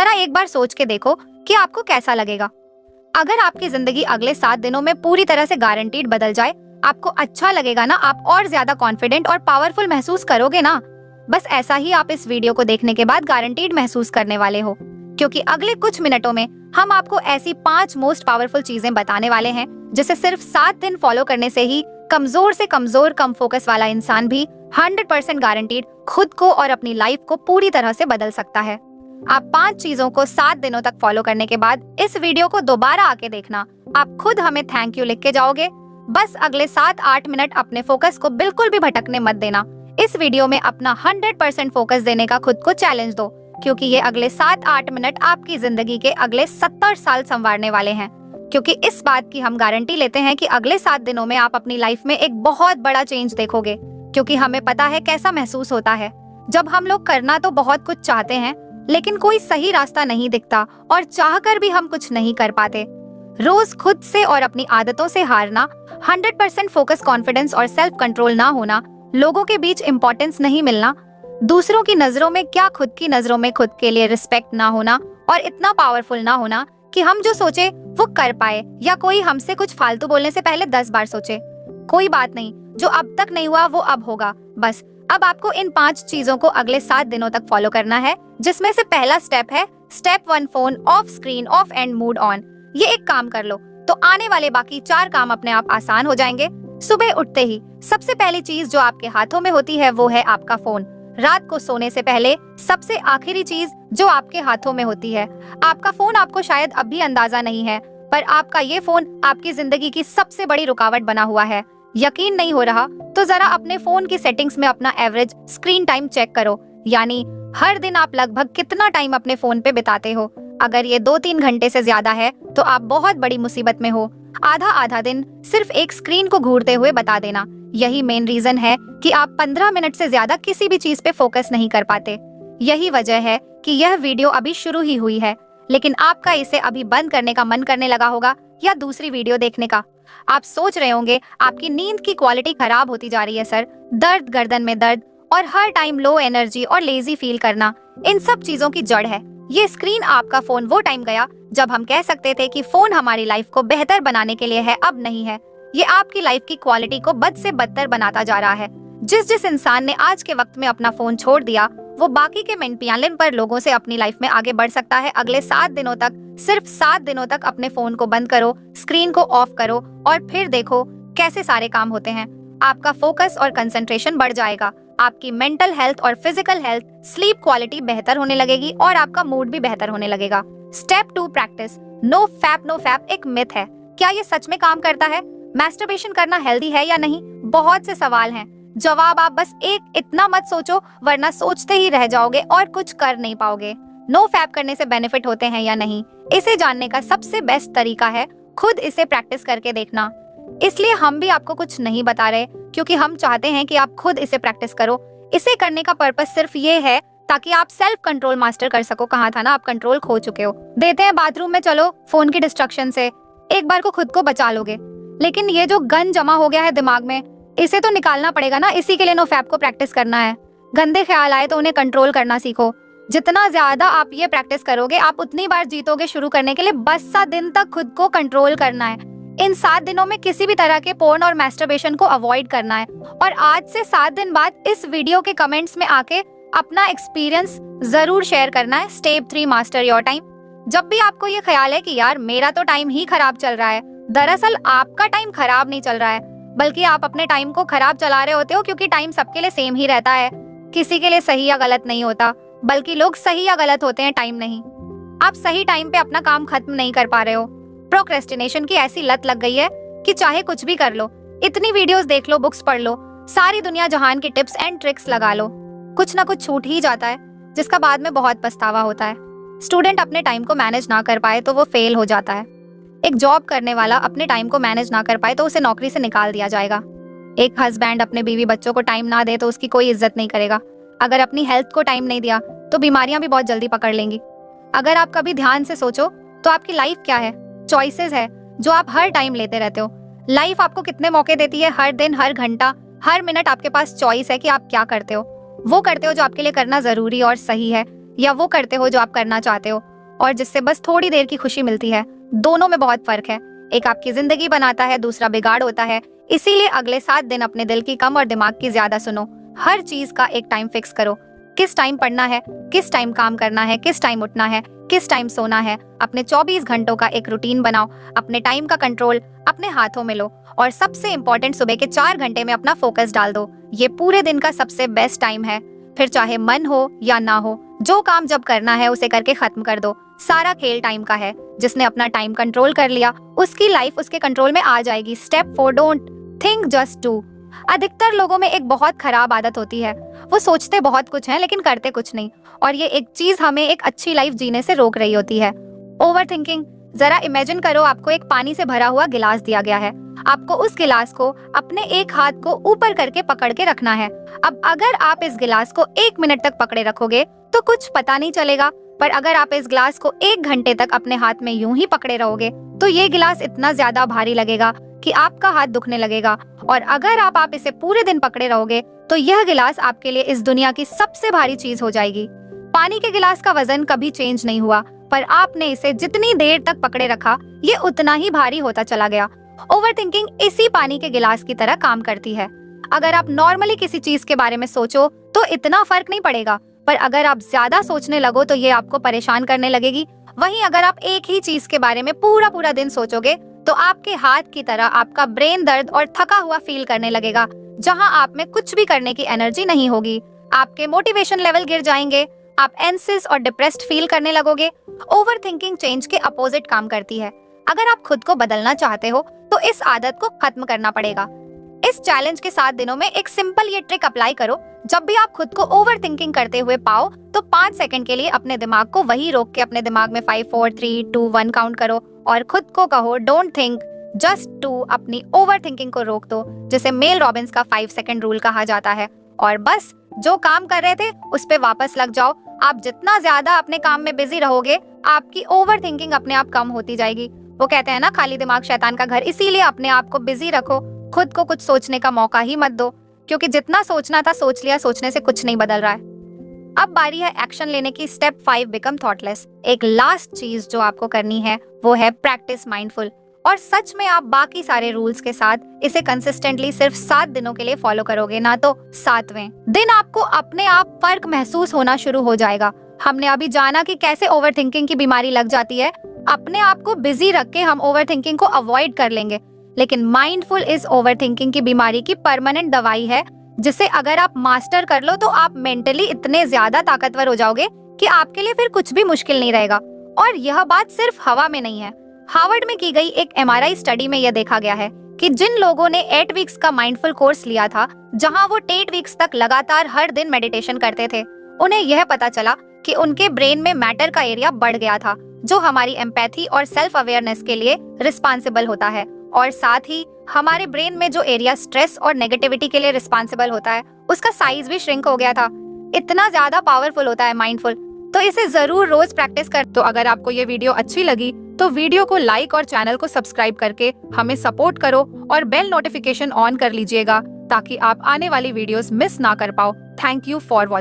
जरा एक बार सोच के देखो कि आपको कैसा लगेगा। अगर आपकी जिंदगी अगले 7 दिनों में पूरी तरह से गारंटीड बदल जाए, आपको अच्छा लगेगा ना? आप और ज्यादा कॉन्फिडेंट और पावरफुल महसूस करोगे ना? बस ऐसा ही आप इस वीडियो को देखने के बाद गारंटीड महसूस करने वाले हो, क्योंकि अगले कुछ मिनटों में हम आपको ऐसी 5 मोस्ट पावरफुल चीजें बताने वाले हैं जिसे सिर्फ 7 दिन फॉलो करने से ही कमजोर से कमजोर कम फोकस वाला इंसान भी 100% गारंटीड खुद को और अपनी लाइफ को पूरी तरह से बदल सकता है। आप 5 चीजों को 7 दिनों तक फॉलो करने के बाद इस वीडियो को दोबारा आके देखना, आप खुद हमें थैंक यू लिख के जाओगे। बस अगले 7-8 मिनट अपने फोकस को बिल्कुल भी भटकने मत देना। इस वीडियो में अपना 100% फोकस देने का खुद को चैलेंज दो, क्योंकि ये अगले 7-8 मिनट आपकी जिंदगी के अगले 70 साल संवारने वाले हैं। क्योंकि इस बात की हम गारंटी लेते हैं कि अगले 7 दिनों में आप अपनी लाइफ में एक बहुत बड़ा चेंज देखोगे, क्योंकि हमें पता है कैसा महसूस होता है जब हम लोग करना तो बहुत कुछ चाहते हैं, लेकिन कोई सही रास्ता नहीं दिखता और चाहकर भी हम कुछ नहीं कर पाते। रोज खुद से और अपनी आदतों से हारना, 100% फोकस, कॉन्फिडेंस और सेल्फ कंट्रोल ना होना, लोगों के बीच इंपॉर्टेंस नहीं मिलना, दूसरों की नजरों में क्या खुद की नजरों में खुद के लिए रिस्पेक्ट ना होना और इतना पावरफुल ना होना कि हम जो सोचे वो कर पाए, या कोई हमसे कुछ फालतू बोलने से पहले 10 बार सोचे। कोई बात नहीं, जो अब तक नहीं हुआ वो अब होगा। बस अब आपको इन 5 चीजों को अगले 7 दिनों तक फॉलो करना है, जिसमें से पहला स्टेप है step 1, phone of, screen of and mood on. ये एक काम कर लो तो आने वाले बाकी 4 काम अपने आप आसान हो जाएंगे। सुबह उठते ही सबसे पहली चीज जो आपके हाथों में होती है वो है आपका फोन। रात को सोने से पहले सबसे आखिरी चीज जो आपके हाथों में होती है आपका फोन। आपको शायद अब भी अंदाजा नहीं है, पर आपका ये फोन आपकी जिंदगी की सबसे बड़ी रुकावट बना हुआ है। यकीन नहीं हो रहा तो जरा अपने फोन की सेटिंग्स में अपना एवरेज स्क्रीन टाइम चेक करो, यानी हर दिन आप लगभग कितना टाइम अपने फोन पे बिताते हो। अगर ये 2-3 घंटे से ज्यादा है तो आप बहुत बड़ी मुसीबत में हो। आधा दिन सिर्फ एक स्क्रीन को घूरते हुए बता देना। यही मेन रीजन है कि आप 15 मिनट से ज्यादा किसी भी चीज पे फोकस नहीं कर पाते। यही वजह है कि यह वीडियो अभी शुरू ही हुई है, लेकिन आपका इसे अभी बंद करने का मन करने लगा होगा या दूसरी वीडियो देखने का। आप सोच रहे होंगे आपकी नींद की क्वालिटी खराब होती जा रही है सर, दर्द, गर्दन में दर्द और हर टाइम लो एनर्जी और लेजी फील करना, इन सब चीजों की जड़ है ये स्क्रीन। आपका फोन वो टाइम गया जब हम कह सकते थे कि फोन हमारी लाइफ को बेहतर बनाने के लिए है, अब नहीं है। ये आपकी लाइफ की क्वालिटी को बद से बदतर बनाता जा रहा है। जिस इंसान ने आज के वक्त में अपना फोन छोड़ दिया वो बाकी के मिनपियालन पर लोगों से अपनी लाइफ में आगे बढ़ सकता है। अगले 7 दिनों तक, सिर्फ 7 दिनों तक अपने फोन को बंद करो, स्क्रीन को ऑफ करो और फिर देखो कैसे सारे काम होते हैं। आपका फोकस और कंसंट्रेशन बढ़ जाएगा, आपकी मेंटल हेल्थ और फिजिकल हेल्थ, स्लीप क्वालिटी बेहतर होने लगेगी और आपका मूड भी बेहतर होने लगेगा। स्टेप 2, प्रैक्टिस नो फैप एक मिथ है। क्या ये सच में काम करता है? मैस्टरबेशन करना हेल्दी है या नहीं? बहुत से सवाल हैं। जवाब आप बस एक इतना मत सोचो, वरना सोचते ही रह जाओगे और कुछ कर नहीं पाओगे। नो फैप करने से बेनिफिट होते हैं या नहीं, इसे जानने का सबसे बेस्ट तरीका है खुद इसे प्रैक्टिस करके देखना। इसलिए हम भी आपको कुछ नहीं बता रहे, क्योंकि हम चाहते हैं कि आप खुद इसे प्रैक्टिस करो। इसे करने का पर्पस सिर्फ ये है ताकि आप सेल्फ कंट्रोल मास्टर कर सको। कहा था ना, आप कंट्रोल खो चुके हो। देते हैं बाथरूम में, चलो फोन की डिस्ट्रक्शन से एक बार को खुद को बचा लोगे, लेकिन ये जो गन जमा हो गया है दिमाग में, इसे तो निकालना पड़ेगा ना। इसी के लिए नो फैप को प्रैक्टिस करना है। गंदे ख्याल आए तो उन्हें कंट्रोल करना सीखो। जितना ज्यादा आप ये प्रैक्टिस करोगे, आप उतनी बार जीतोगे शुरू करने के लिए। बस 7 दिन तक खुद को कंट्रोल करना है। इन 7 दिनों में किसी भी तरह के पोर्न और मैस्टरबेशन को अवॉइड करना है। और आज से 7 दिन बाद इस वीडियो के कमेंट्स में आके अपना एक्सपीरियंस जरूर शेयर करना है। Step 3, master your time. जब भी आपको ये ख्याल है कि यार मेरा तो टाइम ही खराब चल रहा है, दरअसल आपका टाइम खराब नहीं चल रहा है, बल्कि आप अपने टाइम को खराब चला रहे होते हो, क्योंकि टाइम सबके लिए सेम ही रहता है। किसी के लिए सही या गलत नहीं होता, बल्कि लोग सही या गलत होते हैं, टाइम नहीं। आप सही टाइम पे अपना काम खत्म नहीं कर पा रहे हो। प्रोक्रेस्टिनेशन की ऐसी लत लग गई है कि चाहे कुछ भी कर लो, इतनी वीडियोस देख लो, बुक्स पढ़ लो, सारी दुनिया जहान की टिप्स एंड ट्रिक्स लगा लो, कुछ ना कुछ छूट ही जाता है, जिसका बाद में बहुत पछतावा होता है। स्टूडेंट अपने टाइम को मैनेज ना कर पाए तो वो फेल हो जाता है। एक जॉब करने वाला अपने टाइम को मैनेज ना कर पाए तो उसे नौकरी से निकाल दिया जाएगा। एक हस्बैंड अपने बीवी बच्चों को टाइम ना दे तो उसकी कोई इज्जत नहीं करेगा। अगर अपनी हेल्थ को टाइम नहीं दिया तो बीमारियां भी बहुत जल्दी पकड़ लेंगी। अगर आप कभी ध्यान से सोचो तो आपकी लाइफ क्या है? चॉइसेस है जो आप हर टाइम लेते रहते हो। लाइफ आपको कितने मौके देती है? हर दिन, हर घंटा, हर मिनट आपके पास चॉइस है कि आप क्या करते हो। वो करते हो जो आपके लिए करना जरूरी और सही है, या वो करते हो जो आप करना चाहते हो और जिससे बस थोड़ी देर की खुशी मिलती है। दोनों में बहुत फर्क है। एक आपकी जिंदगी बनाता है, दूसरा बिगाड़ होता है। इसीलिए अगले 7 दिन अपने दिल की कम और दिमाग की ज्यादा सुनो। हर चीज का एक टाइम फिक्स करो। किस टाइम पढ़ना है, किस टाइम काम करना है, किस टाइम उठना है, किस टाइम सोना है। अपने 24 घंटों का एक रूटीन बनाओ। अपने टाइम का कंट्रोल अपने हाथों में लो और सबसे इम्पोर्टेंट, सुबह के 4 घंटे में अपना फोकस डाल दो। ये पूरे दिन का सबसे बेस्ट टाइम है। फिर चाहे मन हो या ना हो, जो काम जब करना है उसे करके खत्म कर दो। सारा खेल टाइम का है। जिसने अपना टाइम कंट्रोल कर लिया उसकी लाइफ उसके कंट्रोल में आ जाएगी। Step 4, don't think, just do. अधिकतर लोगों में एक बहुत खराब आदत होती है। वो सोचते बहुत कुछ है लेकिन करते कुछ नहीं, और ये एक चीज हमें एक अच्छी लाइफ जीने से रोक रही होती है। Over thinking. जरा इमेजिन करो, आपको एक पानी से भरा हुआ गिलास दिया गया है। आपको उस गिलास को अपने एक हाथ को ऊपर करके पकड़ के रखना है। अब अगर आप इस गिलास को 1 मिनट तक पकड़े रखोगे तो कुछ पता नहीं चलेगा, पर अगर आप इस गिलास को 1 घंटे तक अपने हाथ में यूं ही पकड़े रहोगे तो ये गिलास इतना ज्यादा भारी लगेगा कि आपका हाथ दुखने लगेगा। और अगर आप इसे पूरे दिन पकड़े रहोगे तो यह गिलास आपके लिए इस दुनिया की सबसे भारी चीज हो जाएगी। पानी के गिलास का वजन कभी चेंज नहीं हुआ, पर आपने इसे जितनी देर तक पकड़े रखा ये उतना ही भारी होता चला गया। ओवर थिंकिंग इसी पानी के गिलास की तरह काम करती है। अगर आप नॉर्मली किसी चीज के बारे में सोचो तो इतना फर्क नहीं पड़ेगा, पर अगर आप ज्यादा सोचने लगो तो ये आपको परेशान करने लगेगी। वहीं अगर आप एक ही चीज के बारे में पूरा दिन सोचोगे तो आपके हाथ की तरह आपका ब्रेन दर्द और थका हुआ फील करने लगेगा, जहां आप में कुछ भी करने की एनर्जी नहीं होगी। आपके मोटिवेशन लेवल गिर जाएंगे, आप एंसियस और डिप्रेस्ड फील करने लगोगे। ओवर थिंकिंग चेंज के अपोजिट काम करती है। अगर आप खुद को बदलना चाहते हो तो इस आदत को खत्म करना पड़ेगा। इस चैलेंज के 7 दिनों में एक सिंपल ये ट्रिक अप्लाई करो। जब भी आप खुद को ओवर थिंकिंग करते हुए पाओ तो 5 सेकंड के लिए अपने दिमाग को वही रोक के अपने दिमाग में 5 4 3 2 1 काउंट करो और खुद को कहो डोंट थिंक, जस्ट डू। अपनी ओवर थिंकिंग को रोक दो, जिसे मेल रॉबिन्स का 5 सेकंड रूल कहा जाता है। और बस जो काम कर रहे थे उस पे वापस लग जाओ। आप जितना ज्यादा अपने काम में बिजी रहोगे आपकी ओवर थिंकिंग अपने आप कम होती जाएगी। वो कहते हैं ना, खाली दिमाग शैतान का घर। इसीलिए अपने आप को बिजी रखो, खुद को कुछ सोचने का मौका ही मत दो, क्योंकि जितना सोचना था सोच लिया, सोचने से कुछ नहीं बदल रहा है। अब बारी है एक्शन लेने की। Step 5, become thoughtless. एक लास्ट चीज जो आपको करनी है वो है प्रैक्टिस माइंडफुल। और सच में आप बाकी सारे रूल्स के साथ इसे कंसिस्टेंटली सिर्फ 7 दिनों के लिए फॉलो करोगे ना तो 7वें दिन आपको अपने आप फर्क महसूस होना शुरू हो जाएगा। हमने अभी जाना कि कैसे ओवर थिंकिंग की बीमारी लग जाती है। अपने आप को बिजी रख के हम ओवर थिंकिंग को अवॉइड कर लेंगे, लेकिन माइंडफुल इस ओवर थिंकिंग की बीमारी की परमानेंट दवाई है, जिसे अगर आप मास्टर कर लो तो आप मेंटली इतने ज्यादा ताकतवर हो जाओगे कि आपके लिए फिर कुछ भी मुश्किल नहीं रहेगा। और यह बात सिर्फ हवा में नहीं है। हार्वर्ड में की गई एक MRI स्टडी में यह देखा गया है कि जिन लोगों ने 8 वीक्स का माइंडफुल कोर्स लिया था, जहां वो 8 वीक्स तक लगातार हर दिन मेडिटेशन करते थे, उन्हें यह पता चला कि उनके ब्रेन में मैटर का एरिया बढ़ गया था, जो हमारी एम्पैथी और सेल्फ अवेयरनेस के लिए रिस्पॉन्सिबल होता है। और साथ ही हमारे ब्रेन में जो एरिया स्ट्रेस और नेगेटिविटी के लिए रिस्पॉन्सिबल होता है, उसका साइज भी श्रिंक हो गया था। इतना ज्यादा पावरफुल होता है माइंडफुल, तो इसे जरूर रोज प्रैक्टिस कर। तो अगर आपको ये वीडियो अच्छी लगी तो वीडियो को लाइक और चैनल को सब्सक्राइब करके हमें सपोर्ट करो और बेल नोटिफिकेशन ऑन कर लीजिएगा, ताकि आप आने वाली वीडियोस मिस ना कर पाओ। Thank you for watching.